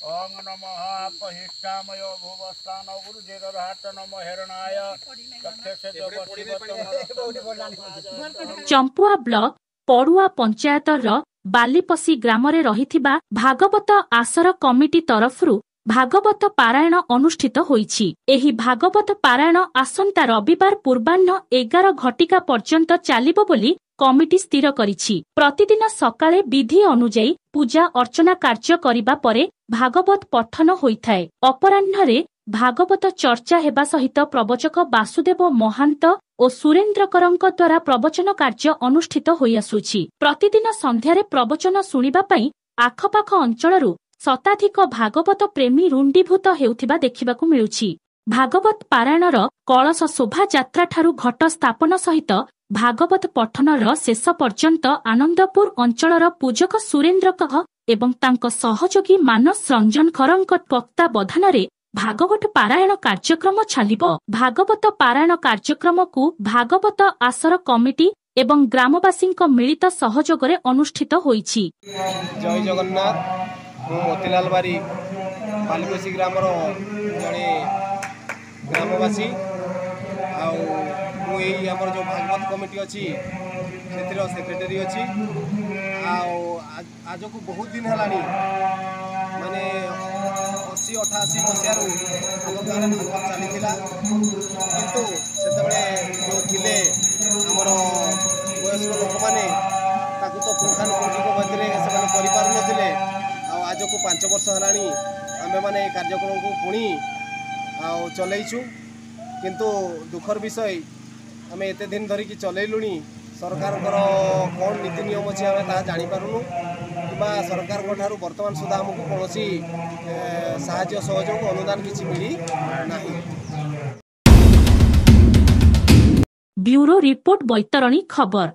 ओं नमः अपहिष्टामयो भुवस्थान गुरुजेदरहाट नमः हिरणाय चंपुआ ब्लॉक पड़ुआ पंचायतर बालीपसी ग्राम रहिथिबा भागवत आसर कमिटी तरफरु भागवत पारायण अनुष्ठित होईछि। एही भागवत पारायण आसंता रविवार पूर्वाह्न 11 घटिका पर्यंत चालिबो बोली कमिटी स्थिर करिछि। प्रतिदिन सकाळे विधि अनुଯାयी पूजा अर्चना कार्य करिबा परे भागवत पठन होइथाय। अपराह्नरे भागवत चर्चा हेबा सहित प्रवचक वासुदेव महांत और सुरेन्द्रकरଙ୍କ द्वारा प्रवचन कार्य अनुष्ठित होई आसुछि। प्रतिदिन संध्यारे प्रवचन सुनिबा पई आखपाख अंचलरू शताधिक भागवत प्रेमी रुंडीभूत हेउथिबा देखिबाकू मिलुछि। भागवत पारायणर कलश शोभा यात्रा ठारू घट स्थापन सहित भागवत पठनर शेष पर्यंत आनंदपुर अंचलर पूजक सुरेन्द्र कह एवं तांक सहयोगी मानस रंजन खरଙ୍କ तत्त्वावधाନରେ भागवत पारायण कार्यक्रम छालिबो। भागवत पारायण कार्यक्रम को भागवत आसर कमिटी एवं ग्रामवासीଙ୍କ मिलित सहयोगरे अनुष्ठित होईछि। जय जगन्नाथ। मोतीलाल बारी बालीपसी ग्रामर जड़े ग्रामवासी आमर जो भागवत कमिटी अच्छी से सेक्रेटरी अच्छी आज को बहुत दिन है माने 80-88 मसीह गाँव में भागवत चली किंतु से जो थे आमर वयस्क लोक मैंने तो पुंखानुपुंखिक मध्य से आज को 5 वर्ष है आमे माने कार्यक्रम को पुणी चलैछु किंतु दुखर विषय आम एत दिन धरिकी चलैलुणी सरकार कौन नीति नियम अच्छे आम ता जापारूँ कि सरकार बर्तमान सुधा आमको कौन साहाय्य सहयोग अनुदान किसी मिली नहीं। ब्यूरो रिपोर्ट बैतरणी खबर।